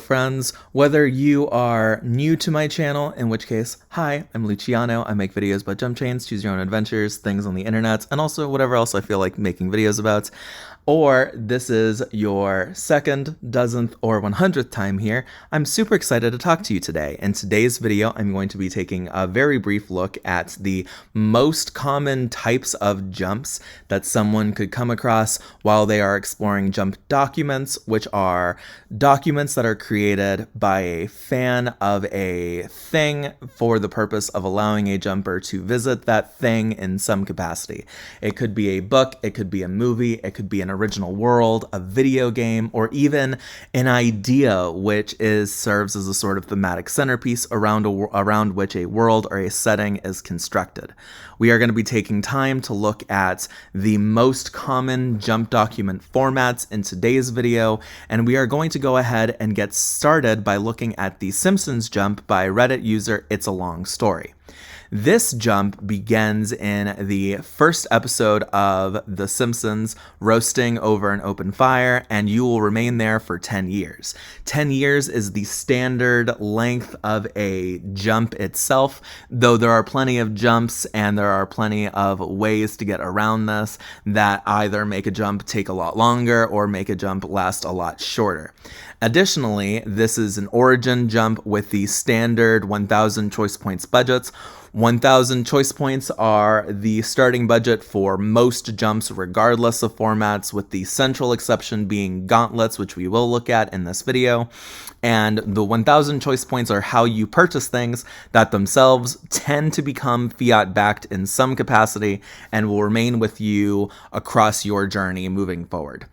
friends. Whether you are new to my channel, in which case, hi, I'm Luciano. I make videos about Jumpchains, choose your own adventures, things on the internet, and also whatever else I feel like making videos about. Or this is your second, dozenth, or 100th time here, I'm super excited to talk to you today. In today's video, I'm going to be taking a very brief look at the most common types of jumps that someone could come across while they are exploring jump documents, which are documents that are created by a fan of a thing for the purpose of allowing a jumper to visit that thing in some capacity. It could be a book, it could be a movie, it could be an original world, a video game, or even an idea which serves as a sort of thematic centerpiece around which a world or a setting is constructed. We are going to be taking time to look at the most common jump document formats in today's video, and we are going to go ahead and get started by looking at the Simpsons jump by Reddit user It's a Long Story. This jump begins in the first episode of The Simpsons roasting over an open fire, and you will remain there for 10 years. 10 years is the standard length of a jump itself, though there are plenty of jumps and there are plenty of ways to get around this that either make a jump take a lot longer or make a jump last a lot shorter. Additionally, this is an origin jump with the standard 1,000 choice points budgets. 1,000 choice points are the starting budget for most jumps regardless of formats, with the central exception being gauntlets, which we will look at in this video. And the 1,000 choice points are how you purchase things that themselves tend to become fiat backed in some capacity and will remain with you across your journey moving forward.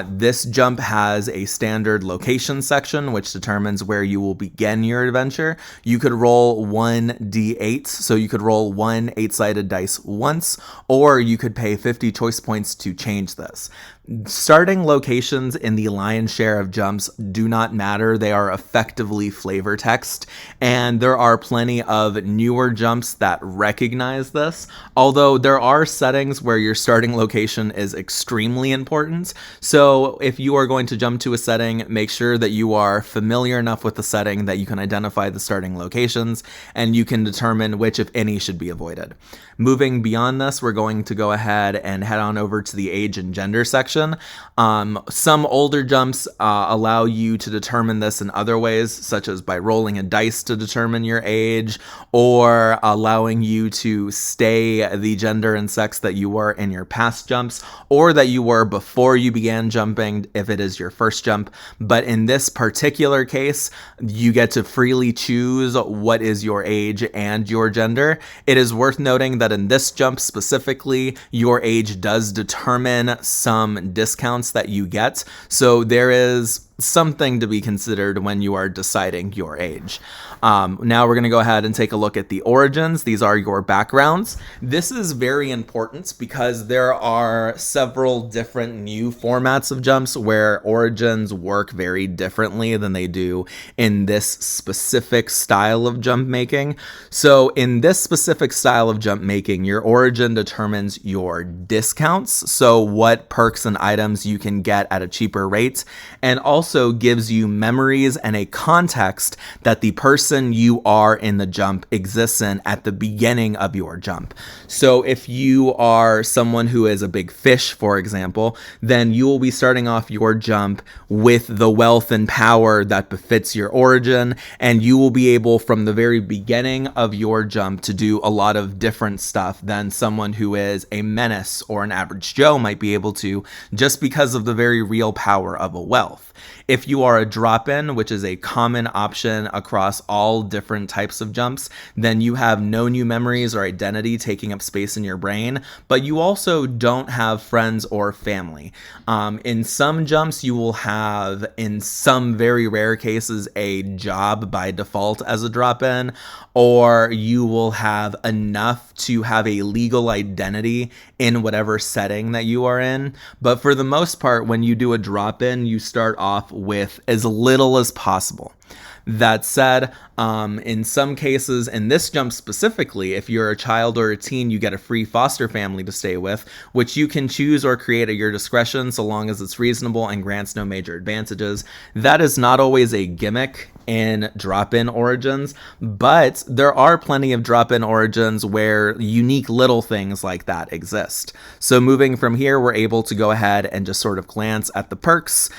This jump has a standard location section, which determines where you will begin your adventure. You could roll 1d8, so you could roll one 8-sided dice once, or you could pay 50 choice points to change this. Starting locations in the lion's share of jumps do not matter. They are effectively flavor text, and there are plenty of newer jumps that recognize this, although there are settings where your starting location is extremely important. So if you are going to jump to a setting, make sure that you are familiar enough with the setting that you can identify the starting locations, and you can determine which, if any, should be avoided. Moving beyond this, we're going to go ahead and head on over to the age and gender section. Some older jumps allow you to determine this in other ways, such as by rolling a dice to determine your age, or allowing you to stay the gender and sex that you were in your past jumps, or that you were before you began jumping if it is your first jump. But in this particular case, you get to freely choose what is your age and your gender. It is worth noting that in this jump specifically, your age does determine some discounts that you get, so there is something to be considered when you are deciding your age. Now we're going to go ahead and take a look at the origins. These are your backgrounds. This is very important because there are several different new formats of jumps where origins work very differently than they do in this specific style of jump making. So in this specific style of jump making, your origin determines your discounts, so what perks and items you can get at a cheaper rate, and also gives you memories and a context that the person you are in the jump exists in at the beginning of your jump. So if you are someone who is a big fish, for example, then you will be starting off your jump with the wealth and power that befits your origin, and you will be able from the very beginning of your jump to do a lot of different stuff than someone who is a menace or an average Joe might be able to, just because of the very real power of a wealth. If you are a drop-in, which is a common option across all different types of jumps, then you have no new memories or identity taking up space in your brain, but you also don't have friends or family. In some jumps, you will have, in some very rare cases, a job by default as a drop-in, or you will have enough to have a legal identity in whatever setting that you are in. But for the most part, when you do a drop-in, you start off with as little as possible. That said, in some cases, in this jump specifically, if you're a child or a teen, you get a free foster family to stay with, which you can choose or create at your discretion so long as it's reasonable and grants no major advantages. That is not always a gimmick in drop-in origins, but there are plenty of drop-in origins where unique little things like that exist. So moving from here, we're able to go ahead and just sort of glance at the perks.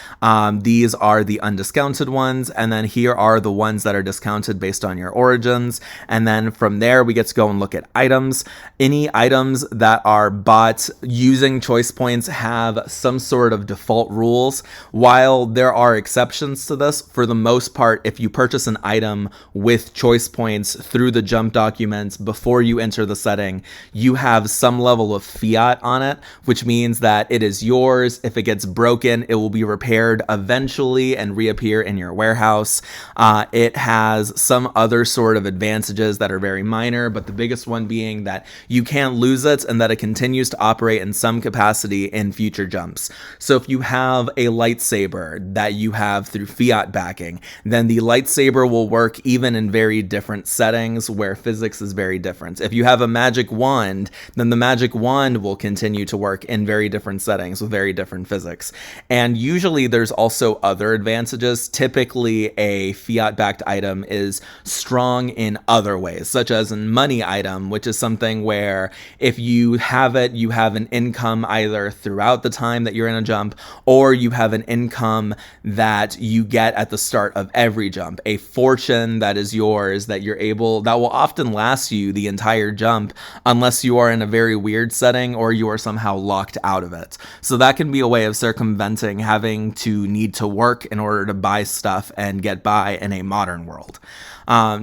These are the undiscounted ones, and then here are the ones that are discounted based on your origins. And then from there, we get to go and look at items. Any items that are bought using choice points have some sort of default rules. While there are exceptions to this, for the most part, if you purchase an item with choice points through the jump documents before you enter the setting, you have some level of fiat on it, which means that it is yours. If it gets broken, it will be repaired eventually and reappear in your warehouse. It has some other sort of advantages that are very minor, but the biggest one being that you can't lose it and that it continues to operate in some capacity in future jumps. So if you have a lightsaber that you have through fiat backing, then the lightsaber will work even in very different settings where physics is very different. If you have a magic wand, then the magic wand will continue to work in very different settings with very different physics. And usually there's also other advantages. Typically a fiat-backed item is strong in other ways, such as a money item, which is something where if you have it, you have an income either throughout the time that you're in a jump, or you have an income that you get at the start of every jump, a fortune that is yours that will often last you the entire jump unless you are in a very weird setting or you are somehow locked out of it. So that can be a way of circumventing having to need to work in order to buy stuff and get by in a modern world.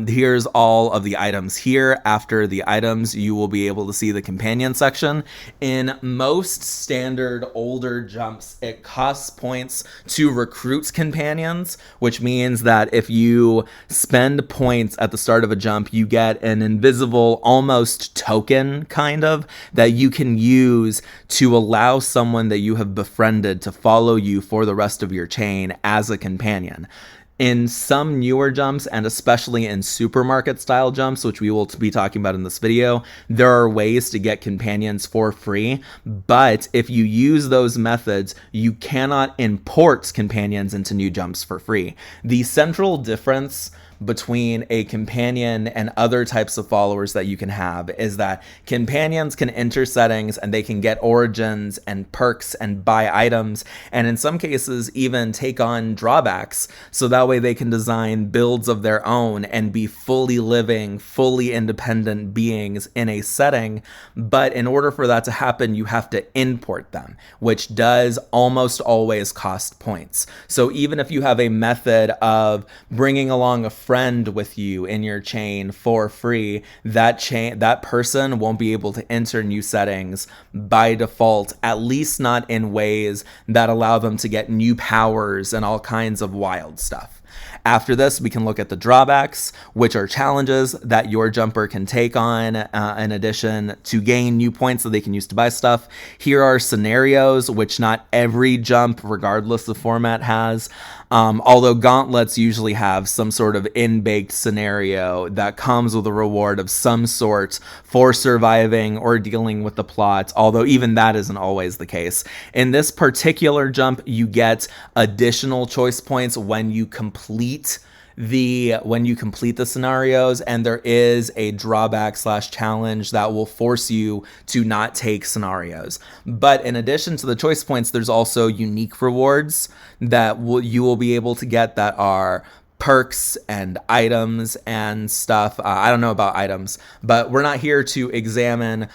Here's all of the items here. After the items, you will be able to see the companion section. In most standard older jumps, it costs points to recruit companions, which means that if you spend points at the start of a jump, you get an invisible, almost token kind of, that you can use to allow someone that you have befriended to follow you for the rest of your chain as a companion. In some newer jumps, and especially in supermarket style jumps, which we will be talking about in this video, there are ways to get companions for free, but if you use those methods, you cannot import companions into new jumps for free. The central difference between a companion and other types of followers that you can have is that companions can enter settings and they can get origins and perks and buy items, and in some cases even take on drawbacks, so that way they can design builds of their own and be fully living, fully independent beings in a setting. But in order for that to happen, you have to import them, which does almost always cost points. So even if you have a method of bringing along a friend with you in your chain for free, that person won't be able to enter new settings by default, at least not in ways that allow them to get new powers and all kinds of wild stuff. After this, we can look at the drawbacks, which are challenges that your jumper can take on in addition to gain new points that they can use to buy stuff. Here are scenarios, which not every jump, regardless of format, has. Although gauntlets usually have some sort of in-baked scenario that comes with a reward of some sort for surviving or dealing with the plot, although even that isn't always the case. In this particular jump, you get additional choice points when you complete the scenarios, and there is a drawback / challenge that will force you to not take scenarios. But in addition to the choice points, there's also unique rewards that you will be able to get that are perks and items and stuff. I don't know about items, but we're not here to examine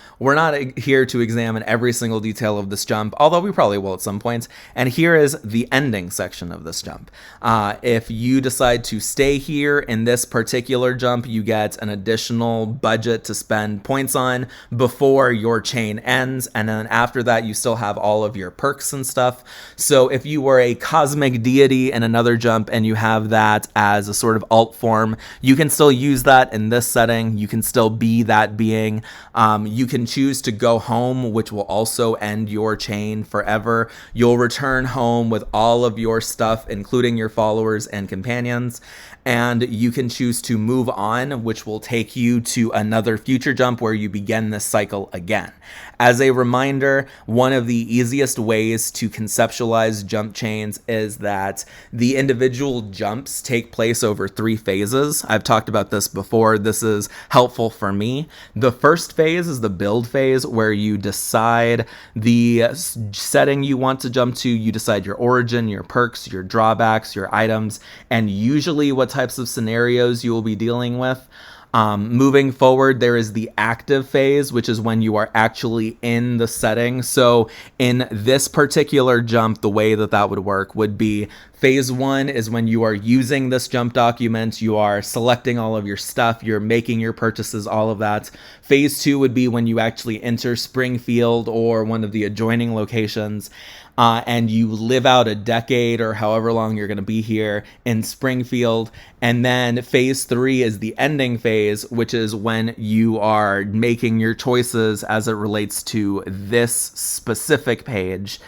every single detail of this jump, although we probably will at some points. And here is the ending section of this jump. If you decide to stay here in this particular jump, you get an additional budget to spend points on before your chain ends, and then after that you still have all of your perks and stuff. So if you were a cosmic deity in another jump and you have that as a sort of alt form. You can still use that in this setting. You can still be that being. You can choose to go home, which will also end your chain forever. You'll return home with all of your stuff, including your followers and companions. And you can choose to move on, which will take you to another future jump where you begin this cycle again. As a reminder, one of the easiest ways to conceptualize jump chains is that the individual jumps take place over 3 phases. I've talked about this before. This is helpful for me. The first phase is the build phase, where you decide the setting you want to jump to. You decide your origin, your perks, your drawbacks, your items, and usually what types of scenarios you will be dealing with. Moving forward, there is the active phase, which is when you are actually in the setting. So in this particular jump, the way that would work would be phase 1 is when you are using this jump document, you are selecting all of your stuff, you're making your purchases, all of that. Phase 2 would be when you actually enter Springfield or one of the adjoining locations. And you live out a decade or however long you're going to be here in Springfield. And then phase 3 is the ending phase, which is when you are making your choices as it relates to this specific page.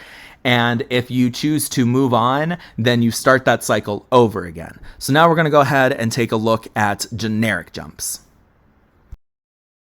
And if you choose to move on, then you start that cycle over again. So now we're going to go ahead and take a look at generic jumps.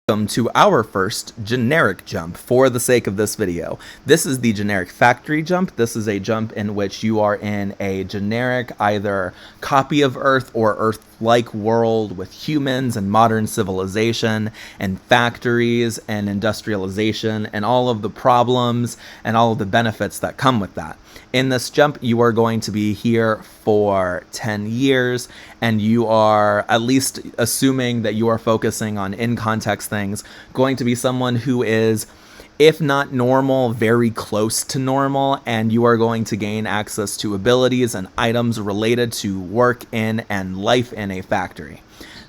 Welcome to our first generic jump for the sake of this video. This is the generic factory jump. This is a jump in which you are in a generic either copy of Earth or Earth-like world with humans and modern civilization and factories and industrialization and all of the problems and all of the benefits that come with that. In this jump, you are going to be here for 10 years, and you are, at least assuming that you are focusing on in-context things, going to be someone who is, if not normal, very close to normal, and you are going to gain access to abilities and items related to work in and life in a factory.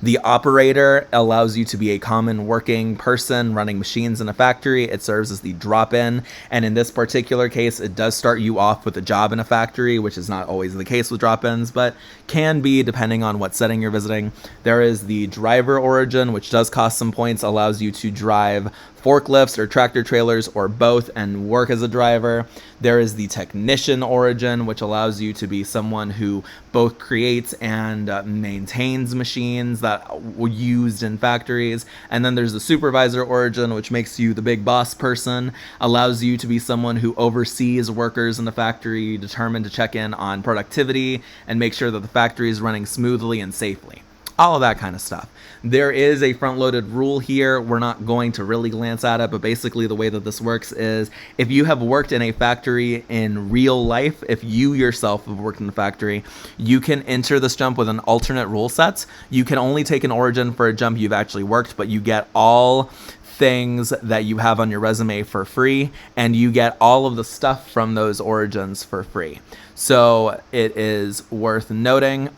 The operator allows you to be a common working person running machines in a factory. It serves as the drop-in, and in this particular case, it does start you off with a job in a factory, which is not always the case with drop-ins, but can be depending on what setting you're visiting. There is the driver origin, which does cost some points, allows you to drive forklifts or tractor trailers or both and work as a driver. There is the technician origin, which allows you to be someone who both creates and maintains machines that were used in factories. And then there's the supervisor origin, which makes you the big boss person, allows you to be someone who oversees workers in the factory, determined to check in on productivity and make sure that the factory is running smoothly and safely. All of that kind of stuff. There is a front-loaded rule here. We're not going to really glance at it, but basically the way that this works is if you have worked in a factory in real life, if you yourself have worked in the factory, you can enter this jump with an alternate rule set. You can only take an origin for a jump you've actually worked, but you get all things that you have on your resume for free, and you get all of the stuff from those origins for free. So it is worth noting,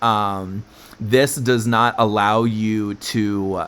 this doesn't allow you to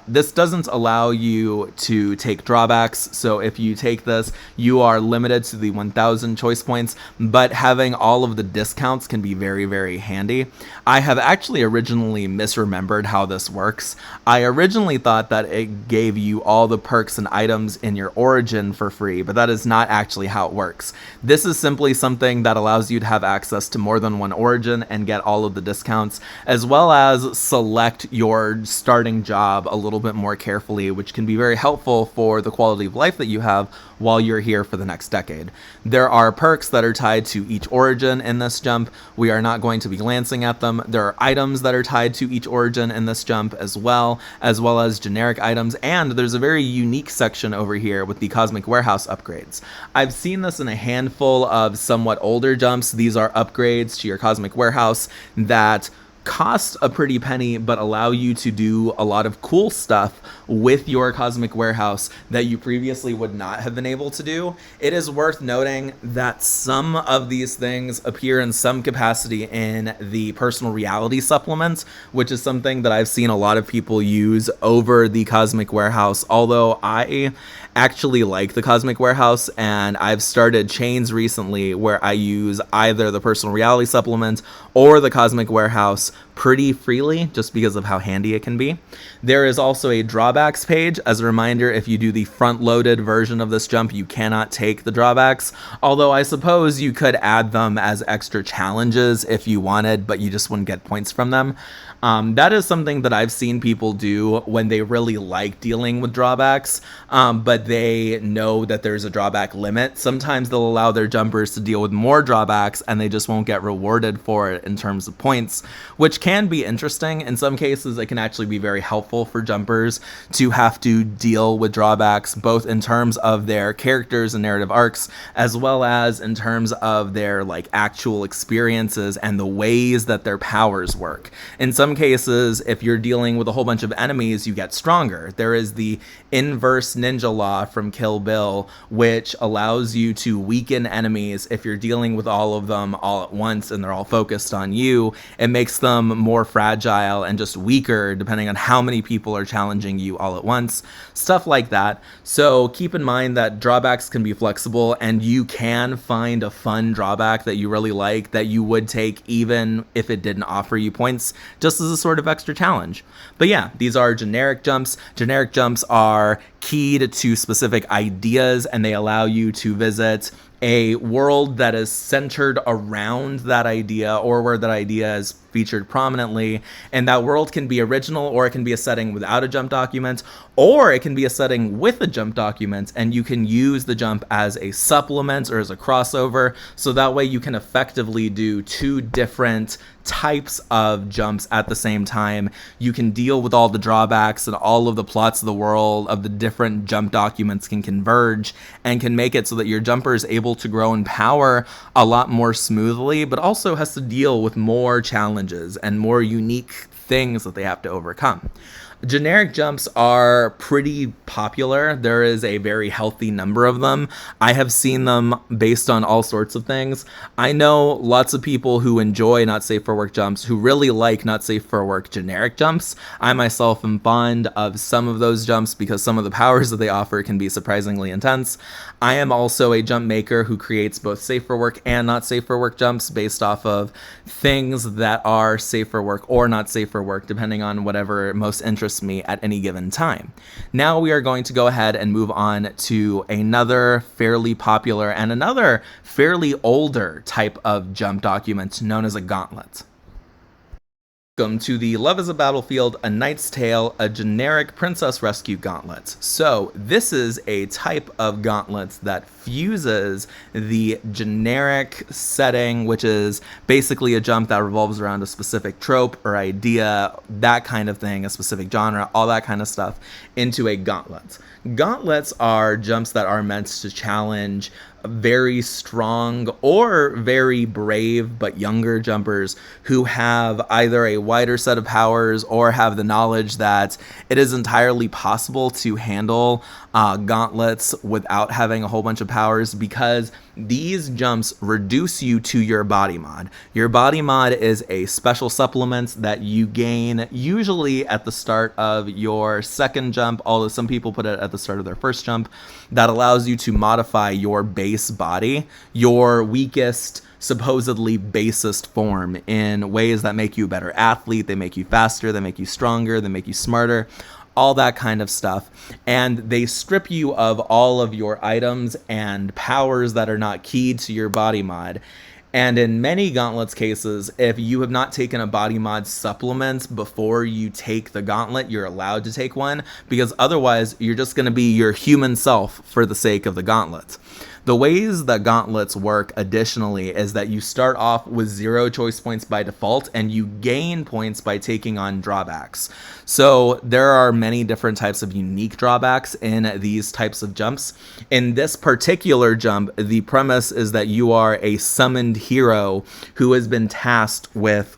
take drawbacks. So if you take this, you are limited to the 1,000 choice points, but having all of the discounts can be very, very handy. I have actually originally misremembered how this works. I originally thought that it gave you all the perks and items in your origin for free, but that is not actually how it works. This is simply something that allows you to have access to more than one origin and get all of the discounts, as well as select your starting job a little bit more carefully, which can be very helpful for the quality of life that you have while you're here for the next decade. There are perks that are tied to each origin in this jump. We are not going to be glancing at them. There are items that are tied to each origin in this jump as well as generic items, and there's a very unique section over here with the Cosmic Warehouse upgrades. I've seen this in a handful of somewhat older jumps. These are upgrades to your Cosmic Warehouse that cost a pretty penny, but allow you to do a lot of cool stuff with your Cosmic Warehouse that you previously would not have been able to do. It is worth noting that some of these things appear in some capacity in the personal reality supplements, which is something that I've seen a lot of people use over the Cosmic Warehouse, although I actually like the Cosmic Warehouse, and I've started chains recently where I use either the personal reality supplement or the Cosmic Warehouse jumps pretty freely just because of how handy it can be. There is also a drawbacks page. As a reminder, if you do the front-loaded version of this jump, you cannot take the drawbacks, although I suppose you could add them as extra challenges if you wanted, but you just wouldn't get points from them. That is something that I've seen people do when they really like dealing with drawbacks, but they know that there's a drawback limit. Sometimes they'll allow their jumpers to deal with more drawbacks and they just won't get rewarded for it in terms of points, which can be interesting. In some cases, it can actually be very helpful for jumpers to have to deal with drawbacks, both in terms of their characters and narrative arcs, as well as in terms of their actual experiences and the ways that their powers work. In some cases, if you're dealing with a whole bunch of enemies, you get stronger. There is the inverse ninja law from Kill Bill, which allows you to weaken enemies if you're dealing with all of them all at once and they're all focused on you. It makes them more fragile and just weaker depending on how many people are challenging you all at once. Stuff like that. So keep in mind that drawbacks can be flexible, and you can find a fun drawback that you really like that you would take even if it didn't offer you points, just as a sort of extra challenge. But yeah, these are generic jumps. Generic jumps are keyed to specific ideas, and they allow you to visit a world that is centered around that idea, or where that idea is featured prominently. And that world can be original, or it can be a setting without a jump document, or it can be a setting with a jump document, and you can use the jump as a supplement or as a crossover, so that way you can effectively do two different types of jumps at the same time. You can deal with all the drawbacks, and all of the plots of the world of the different jump documents can converge and can make it so that your jumper is able to grow in power a lot more smoothly, but also has to deal with more challenges and more unique things that they have to overcome. Generic jumps are pretty popular. There is a very healthy number of them. I have seen them based on all sorts of things. I know lots of people who enjoy not safe for work jumps, who really like not safe for work generic jumps. I myself am fond of some of those jumps because some of the powers that they offer can be surprisingly intense. I am also a jump maker who creates both safe for work and not safe for work jumps based off of things that are safe for work or not safe for work, depending on whatever most interests me at any given time. Now we are going to go ahead and move on to another fairly popular and another fairly older type of jump document known as a gauntlet. Welcome to the Love is a Battlefield, A Knight's Tale, a generic princess rescue gauntlet. So this is a type of gauntlet that fuses the generic setting, which is basically a jump that revolves around a specific trope or idea, that kind of thing, a specific genre, all that kind of stuff, into a gauntlet. Gauntlets are jumps that are meant to challenge very strong or very brave but younger jumpers who have either a wider set of powers or have the knowledge that it is entirely possible to handle gauntlets without having a whole bunch of powers, because these jumps reduce you to your body mod. Your body mod is a special supplement that you gain usually at the start of your second jump, although some people put it at the start of their first jump, that allows you to modify your base body, your weakest, supposedly basest form, in ways that make you a better athlete, they make you faster, they make you stronger, they make you smarter, all that kind of stuff. And they strip you of all of your items and powers that are not keyed to your body mod. And in many gauntlets cases, if you have not taken a body mod supplement before you take the gauntlet, you're allowed to take one, because otherwise you're just going to be your human self for the sake of the gauntlet. The ways that gauntlets work additionally is that you start off with 0 choice points by default, and you gain points by taking on drawbacks. So there are many different types of unique drawbacks in these types of jumps. In this particular jump, the premise is that you are a summoned hero who has been tasked with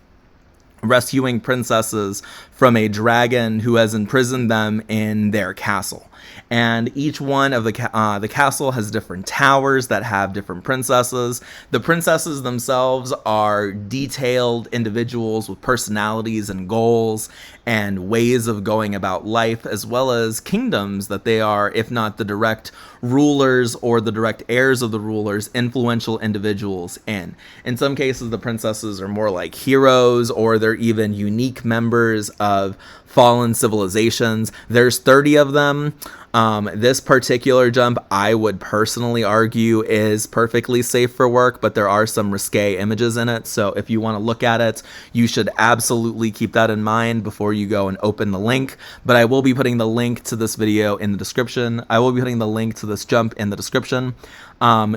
rescuing princesses from a dragon who has imprisoned them in their castle. And each one of the castle has different towers that have different princesses. The princesses themselves are detailed individuals with personalities and goals and ways of going about life, as well as kingdoms that they are, if not the direct rulers or the direct heirs of the rulers, influential individuals in. In some cases, the princesses are more like heroes, or they're they're even unique members of fallen civilizations. There's 30 of them. This particular jump, I would personally argue, is perfectly safe for work, but there are some risque images in it. So if you want to look at it, you should absolutely keep that in mind before you go and open the link. But I will be putting the link to this video in the description. I will be putting the link to this jump in the description.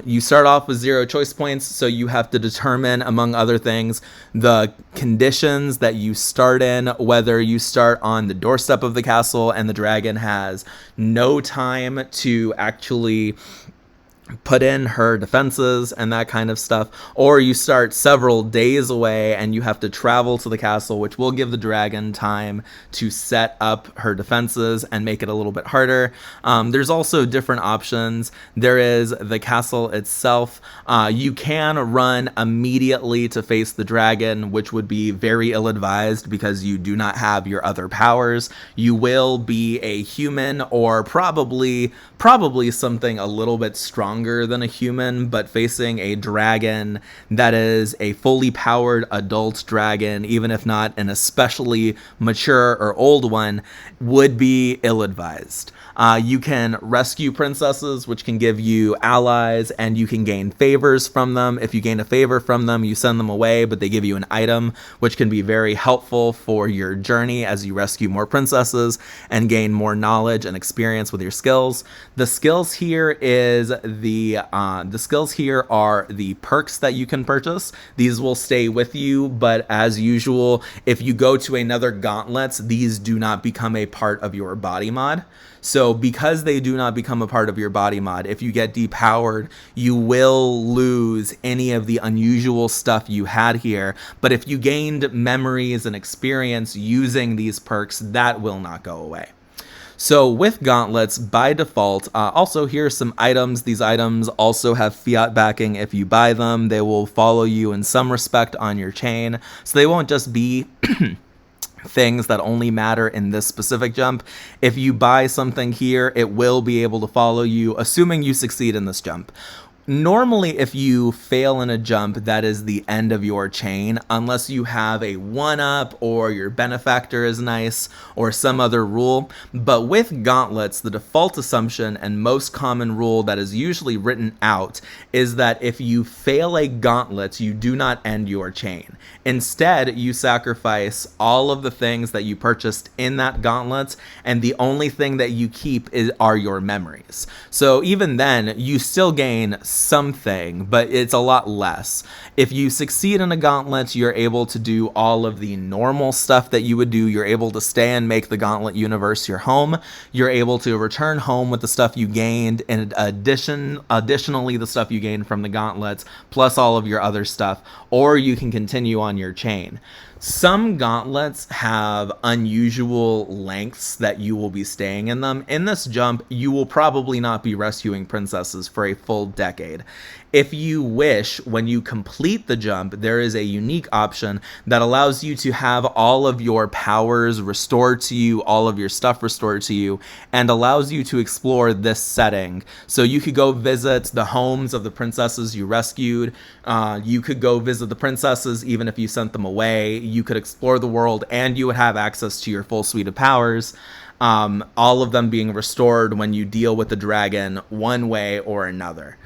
You start off with 0 choice points, so you have to determine, among other things, the conditions that you start in, whether you start on the doorstep of the castle and the dragon has no time to actually put in her defenses and that kind of stuff, or you start several days away and you have to travel to the castle, which will give the dragon time to set up her defenses and make it a little bit harder. There's also different options. There is the castle itself. You can run immediately to face the dragon, which would be very ill-advised because you do not have your other powers. You will be a human, or probably something a little bit stronger than a human, but facing a dragon that is a fully powered adult dragon, even if not an especially mature or old one, would be ill-advised. You can rescue princesses, which can give you allies, and you can gain favors from them. If you gain a favor from them, you send them away, but they give you an item, which can be very helpful for your journey as you rescue more princesses and gain more knowledge and experience with your skills. The skills here are the perks that you can purchase. These will stay with you, but as usual, if you go to another gauntlets, these do not become a part of your body mod. So because they do not become a part of your body mod, if you get depowered, you will lose any of the unusual stuff you had here. But if you gained memories and experience using these perks, that will not go away. So with gauntlets, by default, also here are some items. These items also have fiat backing. If you buy them, they will follow you in some respect on your chain. So they won't just be things that only matter in this specific jump. If you buy something here, it will be able to follow you, assuming you succeed in this jump. Normally, if you fail in a jump, that is the end of your chain, unless you have a 1-up or your benefactor is nice or some other rule. But with gauntlets, the default assumption and most common rule that is usually written out is that if you fail a gauntlet, you do not end your chain. Instead, you sacrifice all of the things that you purchased in that gauntlet, and the only thing that you keep are your memories. So even then, you still gain something, but it's a lot less. If you succeed in a gauntlet, you're able to do all of the normal stuff that you would do. You're able to stay and make the gauntlet universe your home. You're able to return home with the stuff you gained, in additionally the stuff you gained from the gauntlets, plus all of your other stuff, or you can continue on your chain. Some gauntlets have unusual lengths that you will be staying in them. In this jump, you will probably not be rescuing princesses for a full decade. If you wish, when you complete the jump, there is a unique option that allows you to have all of your powers restored to you, all of your stuff restored to you, and allows you to explore this setting. So you could go visit the homes of the princesses you rescued. You could go visit the princesses even if you sent them away. You could explore the world, and you would have access to your full suite of powers. All of them being restored when you deal with the dragon one way or another.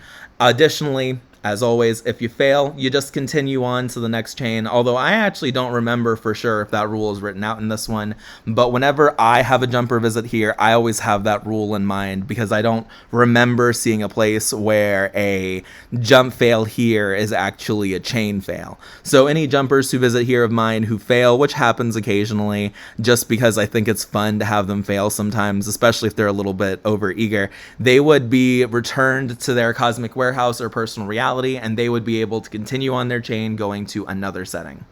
Additionally, as always, if you fail, you just continue on to the next chain, although I actually don't remember for sure if that rule is written out in this one, but whenever I have a jumper visit here, I always have that rule in mind because I don't remember seeing a place where a jump fail here is actually a chain fail. So any jumpers who visit here of mine who fail, which happens occasionally, just because I think it's fun to have them fail sometimes, especially if they're a little bit overeager, they would be returned to their cosmic warehouse or personal reality, and they would be able to continue on their chain going to another setting.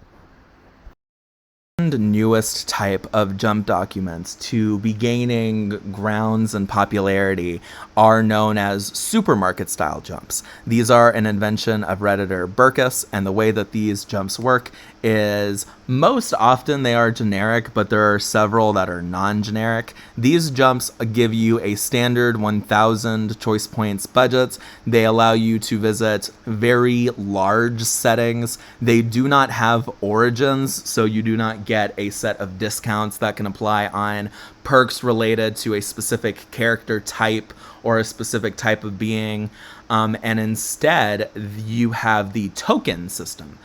newest type of jump documents to be gaining grounds and popularity are known as supermarket style jumps. These are an invention of Redditor Burkus, and the way that these jumps work is most often they are generic, but there are several that are non-generic. These jumps give you a standard 1,000 choice points budget. They allow you to visit very large settings. They do not have origins, so you do not get a set of discounts that can apply on perks related to a specific character type or a specific type of being. And instead, you have the token system.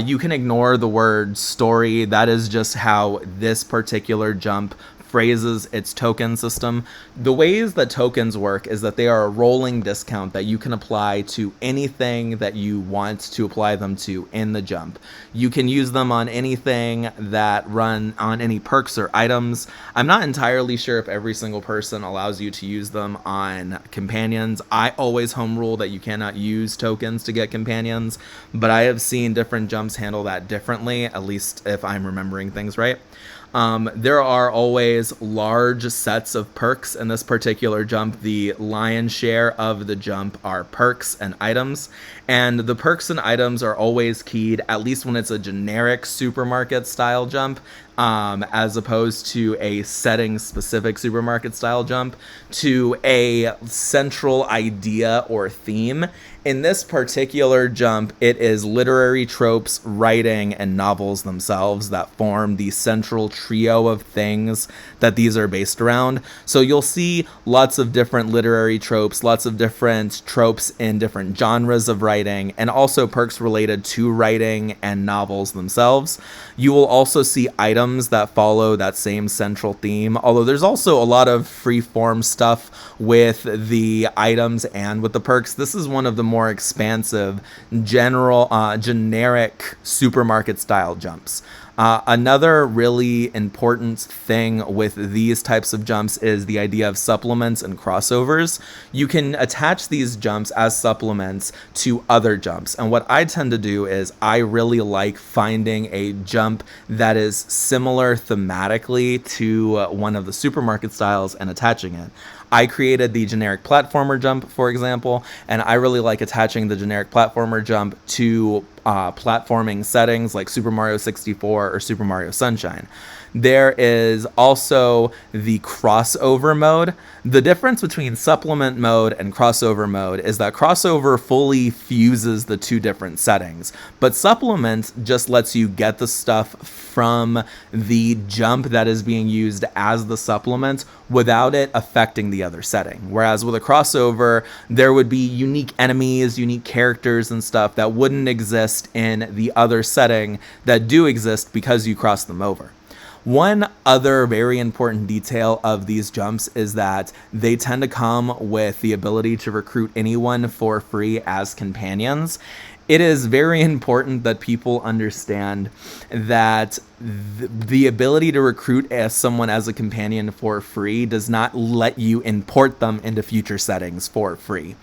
You can ignore the word story. That is just how this particular jump phrases its token system. The ways that tokens work is that they are a rolling discount that you can apply to anything that you want to apply them to in the jump. You can use them on anything that run on any perks or items. I'm not entirely sure if every single person allows you to use them on companions. I always home rule that you cannot use tokens to get companions, but I have seen different jumps handle that differently, at least if I'm remembering things right. There are always large sets of perks in this particular jump. The lion's share of the jump are perks and items, and the perks and items are always keyed, at least when it's a generic supermarket style jump, as opposed to a setting specific supermarket style jump, to a central idea or theme. In this particular jump, it is literary tropes, writing, and novels themselves that form the central trio of things that these are based around. So you'll see lots of different literary tropes, lots of different tropes in different genres of writing, and also perks related to writing and novels themselves. You will also see items that follow that same central theme, although there's also a lot of free-form stuff with the items and with the perks. This is one of the more expansive, generic supermarket style jumps. Another really important thing with these types of jumps is the idea of supplements and crossovers. You can attach these jumps as supplements to other jumps. And what I tend to do is I really like finding a jump that is similar thematically to one of the supermarket styles and attaching it. I created the generic platformer jump, for example, and I really like attaching the generic platformer jump to platforming settings like Super Mario 64 or Super Mario Sunshine. There is also the crossover mode. The difference between supplement mode and crossover mode is that crossover fully fuses the two different settings, but supplement just lets you get the stuff from the jump that is being used as the supplement without it affecting the other setting. Whereas with a crossover, there would be unique enemies, unique characters and stuff that wouldn't exist in the other setting that do exist because you cross them over. One other very important detail of these jumps is that they tend to come with the ability to recruit anyone for free as companions. It is very important that people understand that the ability to recruit someone as a companion for free does not let you import them into future settings for free.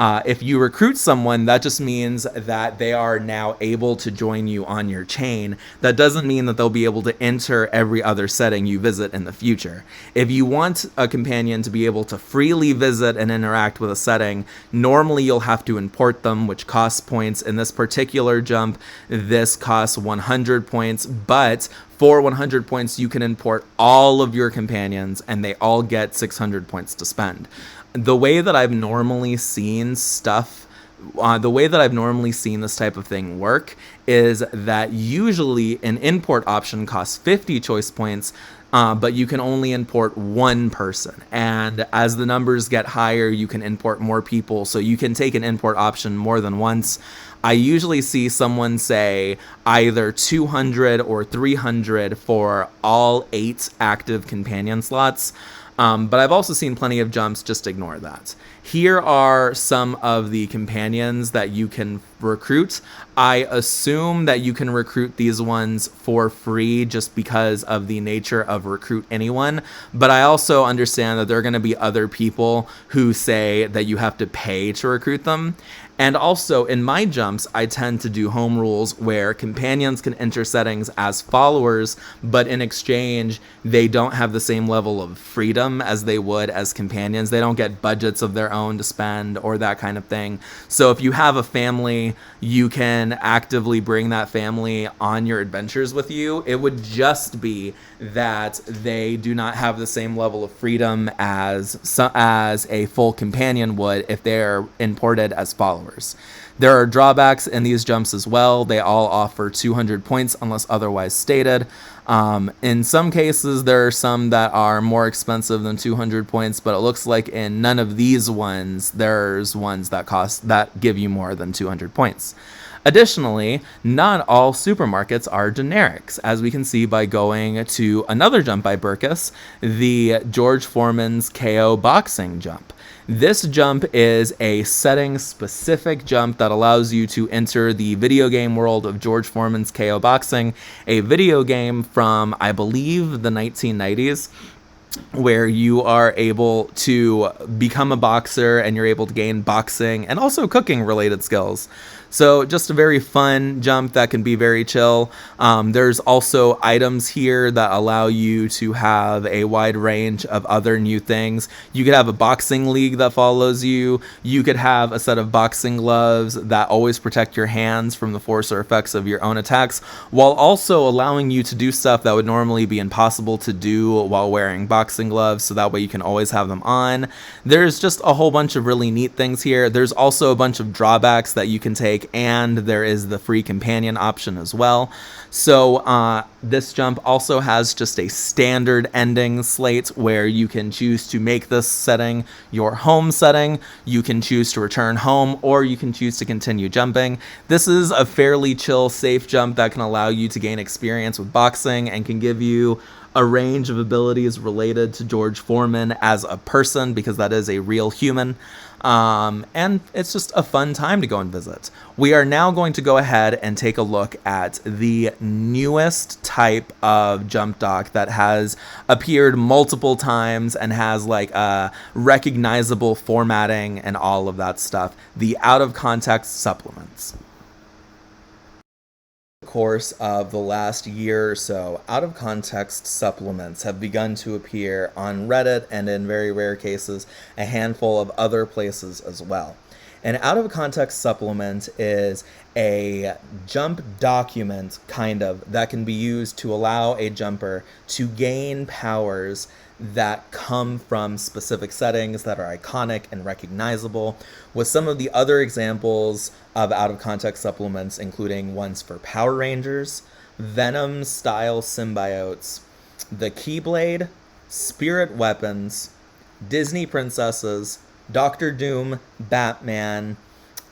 If you recruit someone, that just means that they are now able to join you on your chain. That doesn't mean that they'll be able to enter every other setting you visit in the future. If you want a companion to be able to freely visit and interact with a setting, normally you'll have to import them, which costs points. In this particular jump, this costs 100 points, but for 100 points, you can import all of your companions, and they all get 600 points to spend. The way that I've normally seen this type of thing work is that usually an import option costs 50 choice points, but you can only import one person. And as the numbers get higher, you can import more people, so you can take an import option more than once. I usually see someone say either 200 or 300 for all 8 active companion slots. But I've also seen plenty of jumps just ignore that. Here are some of the companions that you can recruit. I assume that you can recruit these ones for free just because of the nature of recruit anyone, but I also understand that there are going to be other people who say that you have to pay to recruit them. And also, in my jumps, I tend to do home rules where companions can enter settings as followers, but in exchange, they don't have the same level of freedom as they would as companions. They don't get budgets of their own to spend or that kind of thing. So if you have a family, you can actively bring that family on your adventures with you. It would just be that they do not have the same level of freedom as a full companion would if they're imported as followers. There are drawbacks in these jumps as well. They all offer 200 points unless otherwise stated. In some cases, there are some that are more expensive than 200 points, but it looks like in none of these ones, there's ones that give you more than 200 points. Additionally, not all supermarkets are generics, as we can see by going to another jump by Burkus, the George Foreman's KO boxing jump. This jump is a setting-specific jump that allows you to enter the video game world of George Foreman's KO Boxing, a video game from, I believe, the 1990s, where you are able to become a boxer and you're able to gain boxing and also cooking-related skills. So just a very fun jump that can be very chill. There's also items here that allow you to have a wide range of other new things. You could have a boxing league that follows you. You could have a set of boxing gloves that always protect your hands from the force or effects of your own attacks, while also allowing you to do stuff that would normally be impossible to do while wearing boxing gloves, so that way you can always have them on. There's just a whole bunch of really neat things here. There's also a bunch of drawbacks that you can take, and there is the free companion option as well. So this jump also has just a standard ending slate where you can choose to make this setting your home setting, you can choose to return home, or you can choose to continue jumping. This is a fairly chill, safe jump that can allow you to gain experience with boxing and can give you a range of abilities related to George Foreman as a person, because that is a real human. And it's just a fun time to go and visit. We are now going to go ahead and take a look at the newest type of jump dock that has appeared multiple times and has like recognizable formatting and all of that stuff, the out of context supplements. Course of the last year or so, out of context supplements have begun to appear on Reddit and in very rare cases a handful of other places as well. An out of context supplement is a jump document kind of that can be used to allow a jumper to gain powers that come from specific settings that are iconic and recognizable, with some of the other examples of out-of-context supplements including ones for Power Rangers, Venom-style symbiotes, the Keyblade, Spirit Weapons, Disney Princesses, Doctor Doom, Batman,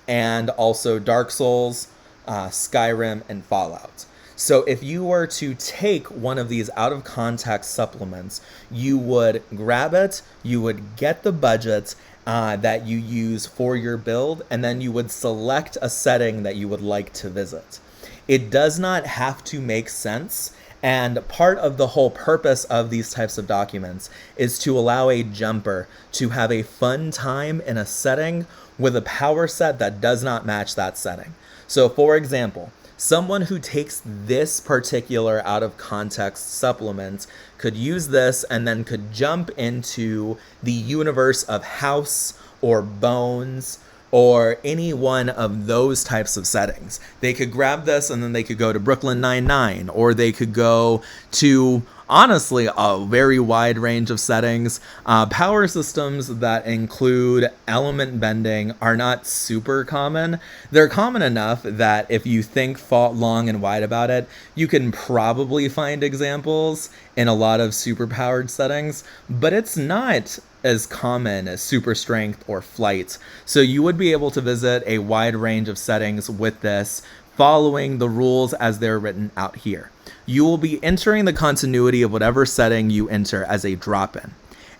and also Dark Souls, Skyrim, and Fallout. So if you were to take one of these out-of-context supplements, you would grab it, you would get the budget that you use for your build, and then you would select a setting that you would like to visit. It does not have to make sense, and part of the whole purpose of these types of documents is to allow a jumper to have a fun time in a setting with a power set that does not match that setting. So for example, someone who takes this particular out-of-context supplement could use this and then could jump into the universe of House or Bones or any one of those types of settings. They could grab this and then they could go to Brooklyn Nine-Nine, or they could go to, honestly, a very wide range of settings. Power systems that include element bending are not super common. They're common enough that if you think long and wide about it, you can probably find examples in a lot of super-powered settings, but it's not as common as super strength or flight. So you would be able to visit a wide range of settings with this, following the rules as they're written out here. You will be entering the continuity of whatever setting you enter as a drop-in.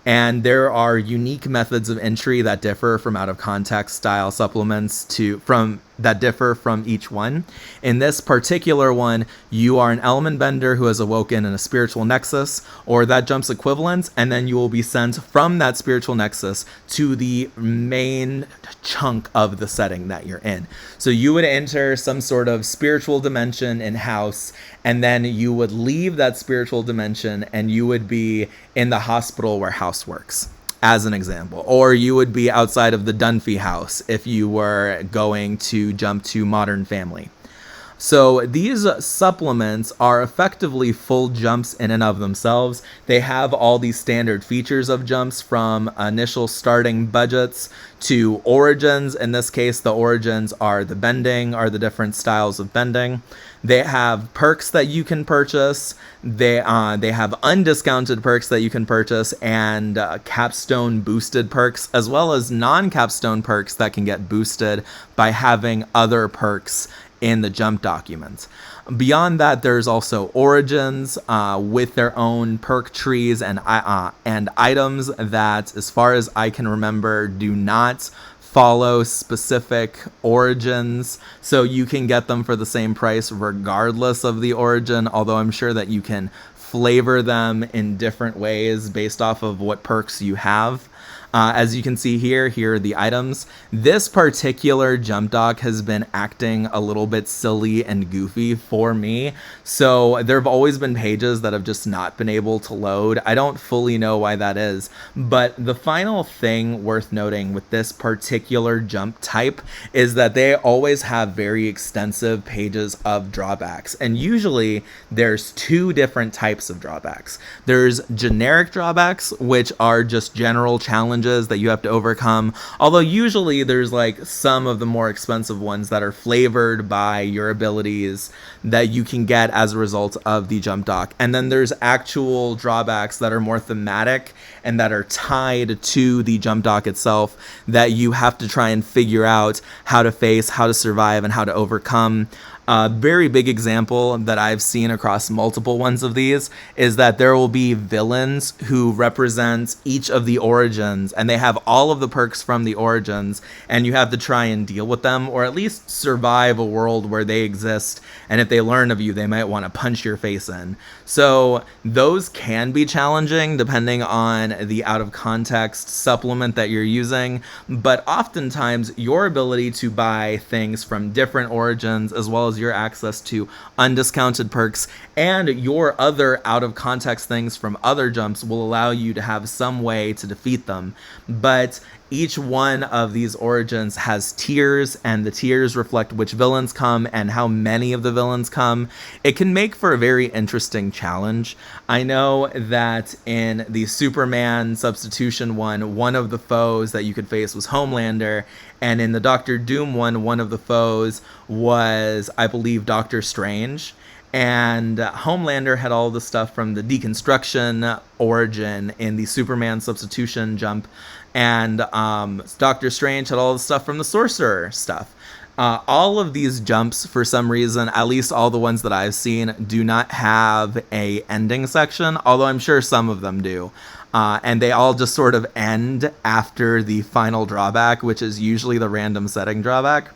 And there are unique methods of entry that differ from out-of-context style supplements from that differ from each one. In this particular one, you are an element bender who has awoken in a spiritual nexus, or that jump's equivalent, and then you will be sent from that spiritual nexus to the main chunk of the setting that you're in. So you would enter some sort of spiritual dimension in House, and then you would leave that spiritual dimension and you would be in the hospital where House works, as an example. Or you would be outside of the Dunphy house if you were going to jump to Modern Family. So these supplements are effectively full jumps in and of themselves. They have all these standard features of jumps, from initial starting budgets to origins. In this case, the origins are the bending, are the different styles of bending. They have perks that you can purchase. They have undiscounted perks that you can purchase, and capstone boosted perks, as well as non-capstone perks that can get boosted by having other perks in the jump document. Beyond that, there's also origins with their own perk trees and items that, as far as I can remember, do not follow specific origins, so you can get them for the same price regardless of the origin, although I'm sure that you can flavor them in different ways based off of what perks you have. As you can see here are the items. This particular jump doc has been acting a little bit silly and goofy for me. So there have always been pages that have just not been able to load. I don't fully know why that is. But the final thing worth noting with this particular jump type is that they always have very extensive pages of drawbacks. And usually there's two different types of drawbacks. There's generic drawbacks, which are just general challenges that you have to overcome, although usually there's like some of the more expensive ones that are flavored by your abilities that you can get as a result of the jump doc. And then there's actual drawbacks that are more thematic and that are tied to the jump doc itself that you have to try and figure out how to face, how to survive, and how to overcome. A very big example that I've seen across multiple ones of these is that there will be villains who represent each of the origins, and they have all of the perks from the origins, and you have to try and deal with them, or at least survive a world where they exist, and if they learn of you, they might want to punch your face in. So those can be challenging depending on the out-of-context supplement that you're using, but oftentimes your ability to buy things from different origins, as well as your access to undiscounted perks and your other out of context things from other jumps, will allow you to have some way to defeat them. But each one of these origins has tiers, and the tiers reflect which villains come and how many of the villains come. It can make for a very interesting challenge. I know that in the Superman substitution one of the foes that you could face was Homelander, and in the Doctor Doom one of the foes was, I believe, Doctor Strange. And Homelander had all the stuff from the deconstruction origin in the Superman substitution jump, and Doctor Strange had all the stuff from the sorcerer stuff. All of these jumps, for some reason, at least all the ones that I've seen, do not have a ending section, although I'm sure some of them do. And they all just sort of end after the final drawback, which is usually the random setting drawback.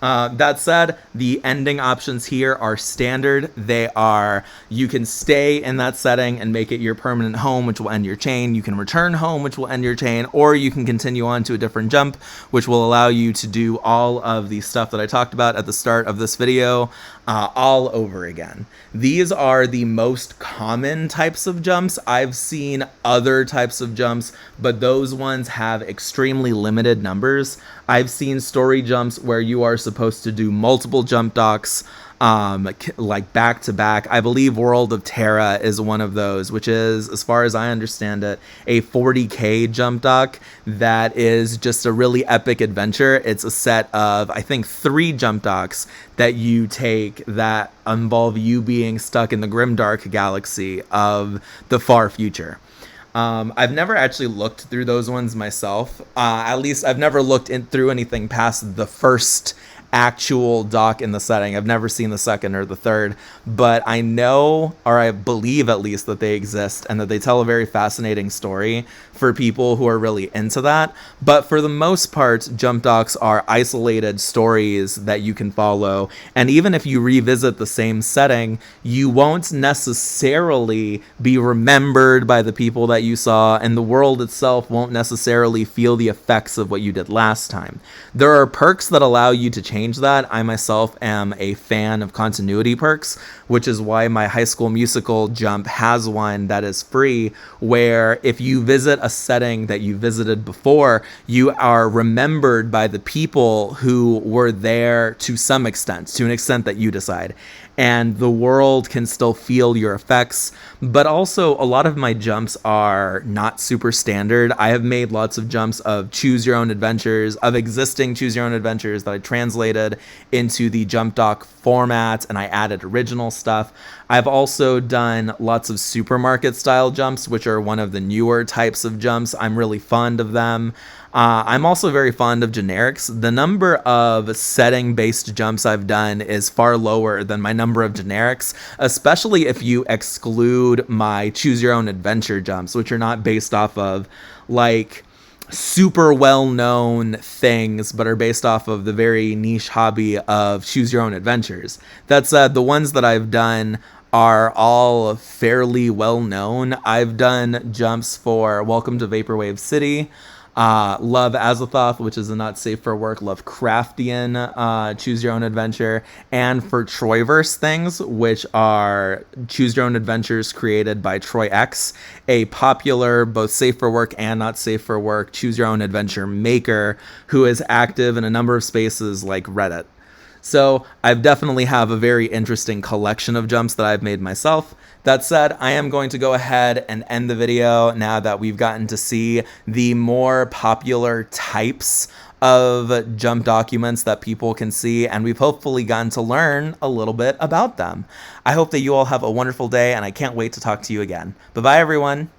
That said, the ending options here are standard. They are, you can stay in that setting and make it your permanent home, which will end your chain. You can return home, which will end your chain, or you can continue on to a different jump, which will allow you to do all of the stuff that I talked about at the start of this video all over again. These are the most common types of jumps. I've seen other types of jumps, but those ones have extremely limited numbers. I've seen story jumps where you are supposed to do multiple jump docs, like back to back. I believe World of Terra is one of those, which is, as far as I understand it, a 40k jump doc that is just a really epic adventure. It's a set of, I think, 3 jump docs that you take that involve you being stuck in the grimdark galaxy of the far future. I've never actually looked through those ones myself. At least I've never looked through anything past the first actual doc in the setting. I've never seen the second or the third, but I know, or I believe at least, that they exist and that they tell a very fascinating story for people who are really into that. But for the most part, jump docs are isolated stories that you can follow, and even if you revisit the same setting, you won't necessarily be remembered by the people that you saw, and the world itself won't necessarily feel the effects of what you did last time. There are perks that allow you to change that. I myself am a fan of continuity perks, which is why my High School Musical jump has one that is free, where if you visit a setting that you visited before, you are remembered by the people who were there to some extent, to an extent that you decide. And the world can still feel your effects. But also, a lot of my jumps are not super standard. I have made lots of jumps of choose your own adventures, of existing choose your own adventures that I translated into the jump doc format, and I added original stuff. I've also done lots of supermarket style jumps, which are one of the newer types of jumps. I'm really fond of them. I'm also very fond of generics. The number of setting-based jumps I've done is far lower than my number of generics, especially if you exclude my choose-your-own-adventure jumps, which are not based off of, like, super well-known things, but are based off of the very niche hobby of choose-your-own-adventures. That said, the ones that I've done are all fairly well-known. I've done jumps for Welcome to Vaporwave City, Love Azathoth, which is a not safe for work Lovecraftian choose your own adventure, and for Troyverse things, which are choose your own adventures created by Troy X, a popular both safe for work and not safe for work choose your own adventure maker who is active in a number of spaces like Reddit. So I definitely have a very interesting collection of jumps that I've made myself. That said, I am going to go ahead and end the video now that we've gotten to see the more popular types of jump documents that people can see, and we've hopefully gotten to learn a little bit about them. I hope that you all have a wonderful day, and I can't wait to talk to you again. Bye-bye, everyone.